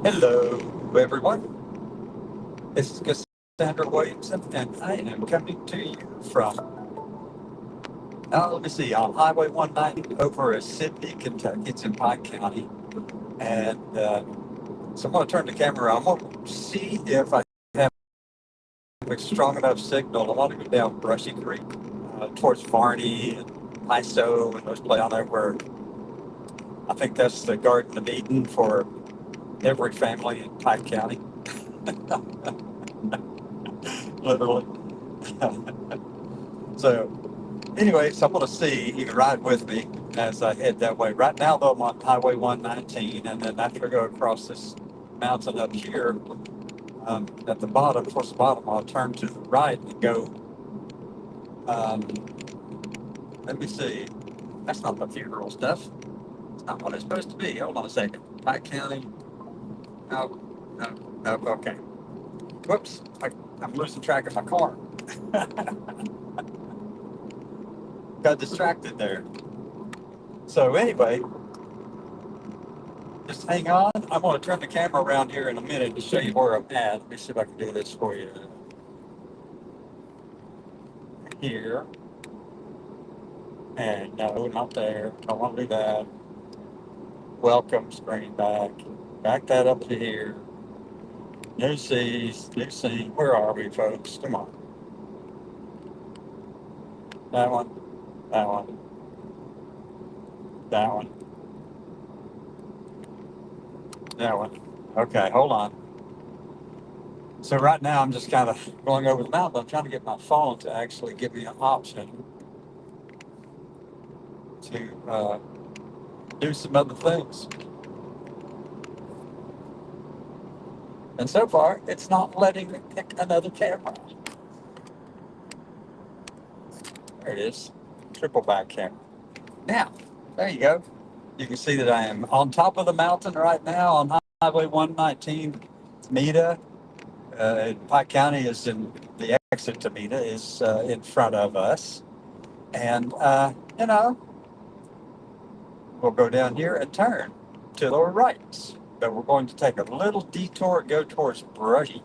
Hello, everyone. This is Cassandra Williamson, and I am coming to you from, let me see, on Highway 190 over at Sidney, Kentucky. It's in Pike County. And so I'm going to turn the camera around. I'm going to see if I have a strong enough signal. I want to go down Brushy Creek towards Varney and Iso and those places down there where I think that's the Garden of Eden for every family in Pike County, literally. So I'm going to see. You can ride with me as I head that way. Right now, though, I'm on Highway 119, and then after I go across this mountain up here at the bottom, towards the bottom, I'll turn to the right and go. Um, Let me see. That's not the funeral stuff. It's not what it's supposed to be. Hold on a second. Pike County. No, no, no. Okay. Whoops. I'm losing track of my car. Got distracted there. So anyway, just hang on. I'm going to turn the camera around here in a minute to show you where I'm at. Let me see if I can do this for you here. And no, not there. Don't want to do that. Welcome screen back. Back that up to here. New C's, new scene. Where are we, folks? Come on. That one, that one, that one, that one. Okay, hold on. So right now I'm just kind of going over the mountain. I'm trying to get my phone to actually give me an option to do some other things. And so far, it's not letting me pick another camera. There it is. Triple back camera. Now, there you go. You can see that I am on top of the mountain right now on Highway 119. Meta, Pike County is in the exit to Meta is in front of us. And, we'll go down here and turn to the right. But we're going to take a little detour and go towards Brushy.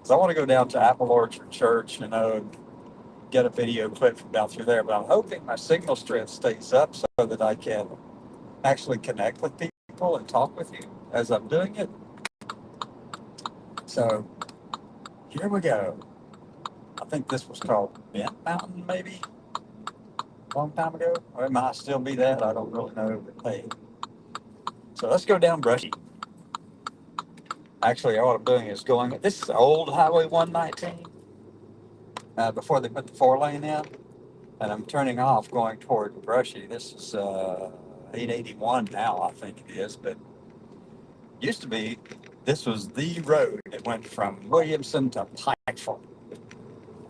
So I want to go down to Apple Orchard Church, get a video clip from down through there. But I'm hoping my signal strength stays up so that I can actually connect with people and talk with you as I'm doing it. So here we go. I think this was called Bent Mountain, maybe a long time ago. Or it might still be that. I don't really know. But hey, so let's go down Brushy. Actually, what I'm doing is going. This is old Highway 119 before they put the 4 lane in, and I'm turning off going toward Brushy. This is 881 now, I think it is, but used to be. This was the road. It went from Williamson to Pikeville.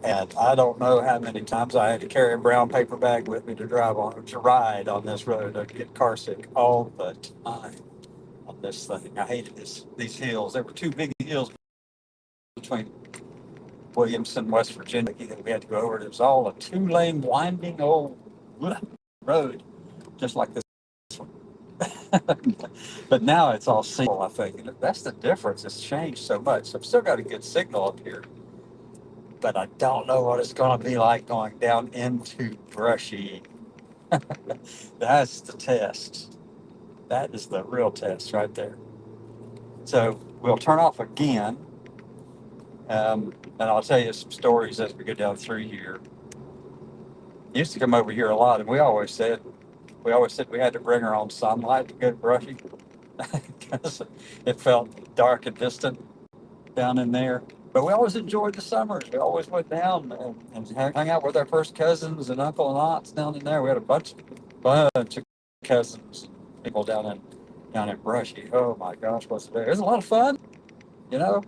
And I don't know how many times I had to carry a brown paper bag with me to ride on this road. I'd get car sick all the time on this thing. I hated these hills. There were two big hills between Williamson, West Virginia that we had to go over. It was all a 2 lane winding old road, just like this one. But now it's all single, I think. And that's the difference. It's changed so much. I've still got a good signal up here, but I don't know what it's going to be like going down into Brushy. That's the test. That is the real test right there. So we'll turn off again, and I'll tell you some stories as we go down through here. Used to come over here a lot, and we always said we had to bring our own sunlight to go to Brushy because it felt dark and distant down in there. But we always enjoyed the summers. We always went down and hung out with our first cousins and uncle and aunts down in there. We had a bunch of cousins, people down in Brushy. Oh my gosh, what's there? It was a lot of fun. You know,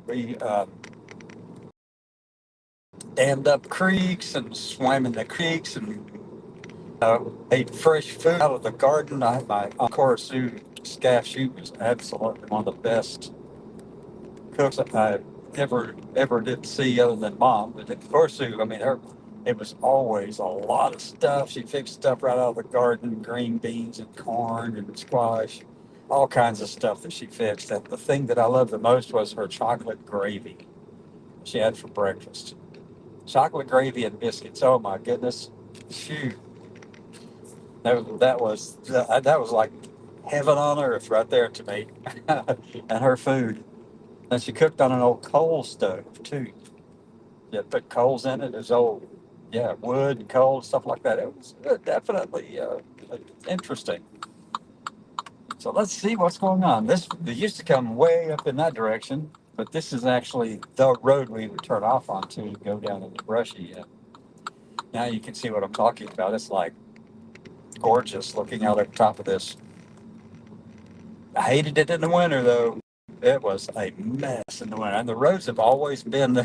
we dammed up creeks and swam in the creeks and ate fresh food out of the garden. My Uncle Sue Scaff, she was absolutely one of the best cooks I ever did see other than mom. But of course, Sue, I mean, it was always a lot of stuff. She fixed stuff right out of the garden, green beans and corn and squash. all kinds of stuff that she fixed. And the thing that I loved the most was her chocolate gravy she had for breakfast. Chocolate gravy and biscuits. Oh my goodness. Shoot. That was like heaven on earth right there to me. And her food. And she cooked on an old coal stove too. Yeah, put coals in it. It was old, yeah, wood and coal, stuff like that. It was definitely interesting. So let's see what's going on. They used to come way up in that direction, but this is actually the road we would turn off onto to go down in the brushy. Now you can see what I'm talking about. It's like gorgeous looking out at the top of this. I hated it in the winter though. It was a mess in the winter, and the roads have always been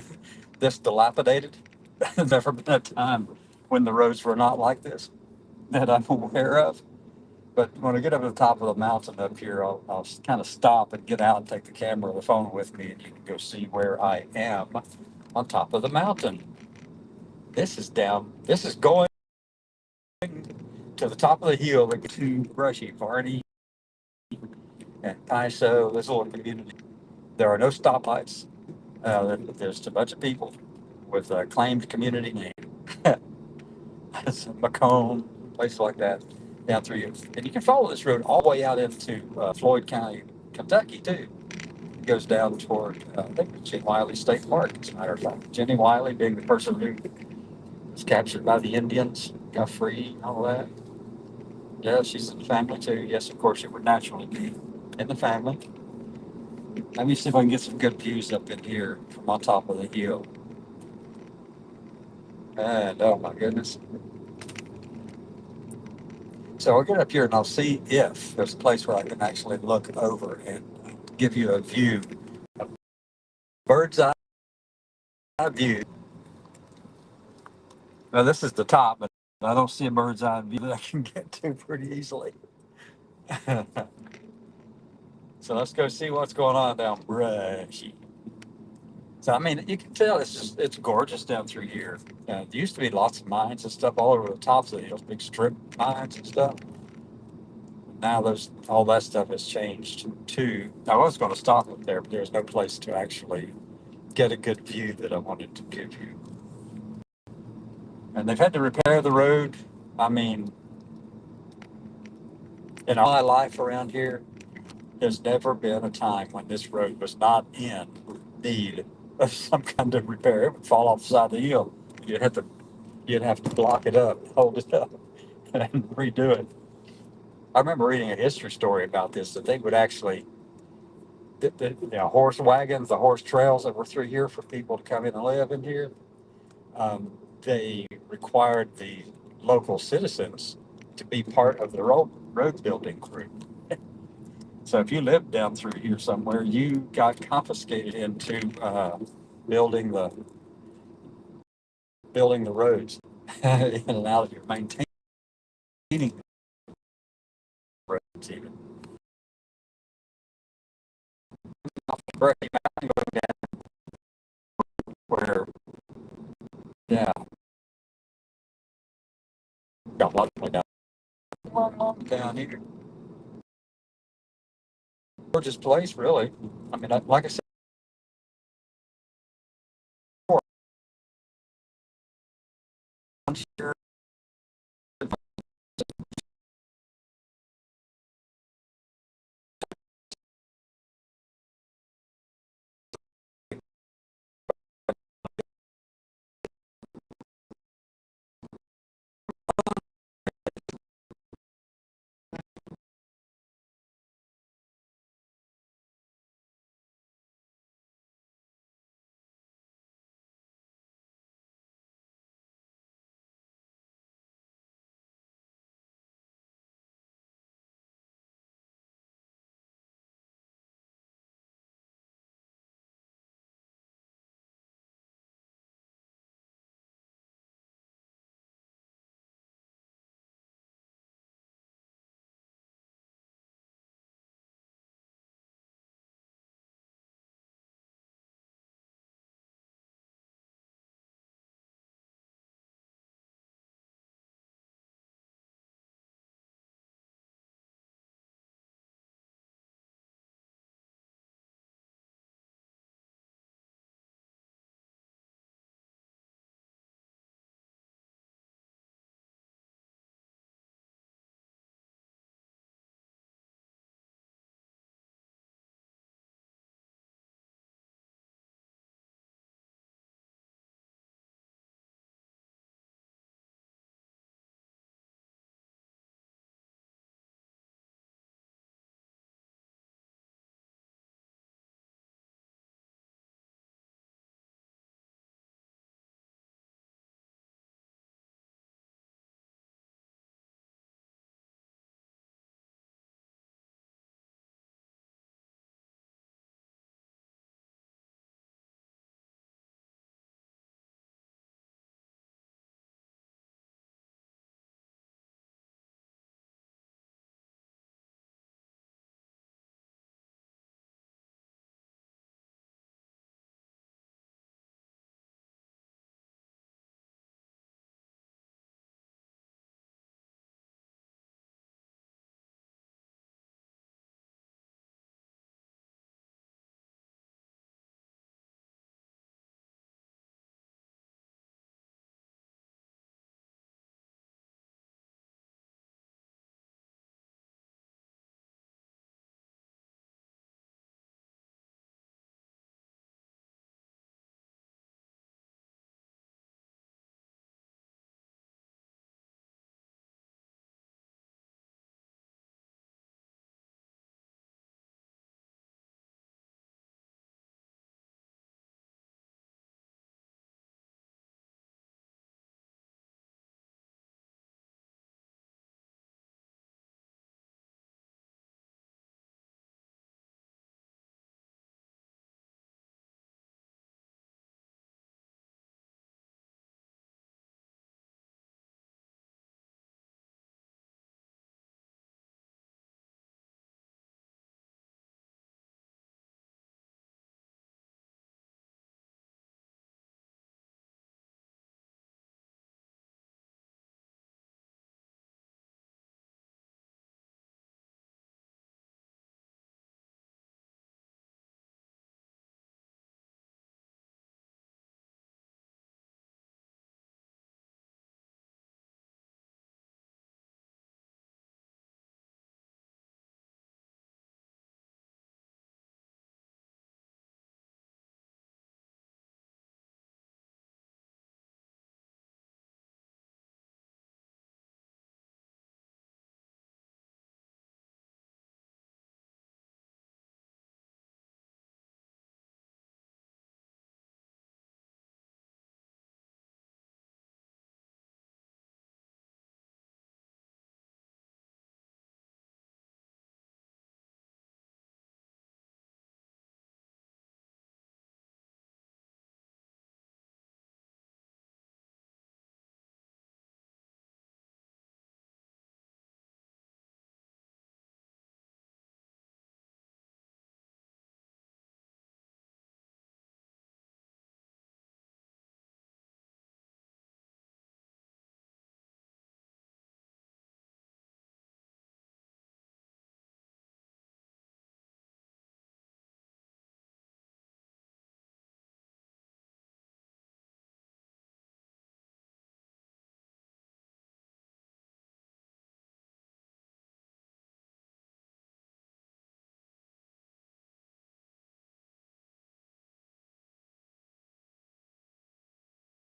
this dilapidated. There's never been a time when the roads were not like this that I'm aware of. But when I get up to the top of the mountain up here, I'll kind of stop and get out and take the camera or the phone with me, and you can go see where I am on top of the mountain. This is down. This is going to the top of the hill to Brushy, Varney, and Piso. This little community. There are no stoplights. There's a bunch of people with a claimed community name. It's Macomb, places like that, down through here. And you can follow this road all the way out into Floyd County, Kentucky, too. It goes down toward, I think, it's Jenny Wiley State Park, as a matter of fact. Jenny Wiley being the person who was captured by the Indians, got free, and all that. Yeah, she's in the family, too. Yes, of course, it would naturally be in the family. Let me see if I can get some good views up in here from on top of the hill. And, oh, my goodness. So I'll get up here and I'll see if there's a place where I can actually look over and give you a view, a bird's eye view. Now this is the top, but I don't see a bird's eye view that I can get to pretty easily. So let's go see what's going on down Brushy. So I mean, you can tell it's gorgeous down through here. There used to be lots of mines and stuff all over the tops of the hills, big strip mines and stuff. Now all that stuff has changed too. I was going to stop up there, but there's no place to actually get a good view that I wanted to give you. And they've had to repair the road. I mean, in all my life around here, there's never been a time when this road was not in need of some kind of repair. It would fall off the side of the hill. You'd have to you'd have to block it up, hold it up, and redo it. I remember reading a history story about this that they would actually horse wagons, the horse trails that were through here for people to come in and live in here. They required the local citizens to be part of the road building crew. So if you lived down through here somewhere, you got confiscated into building the building the roads in and out of here, maintaining the roads even. Brushy Mountain going down where, yeah, got a lot of way down here. Gorgeous place, really. I mean, like I said, I'm sure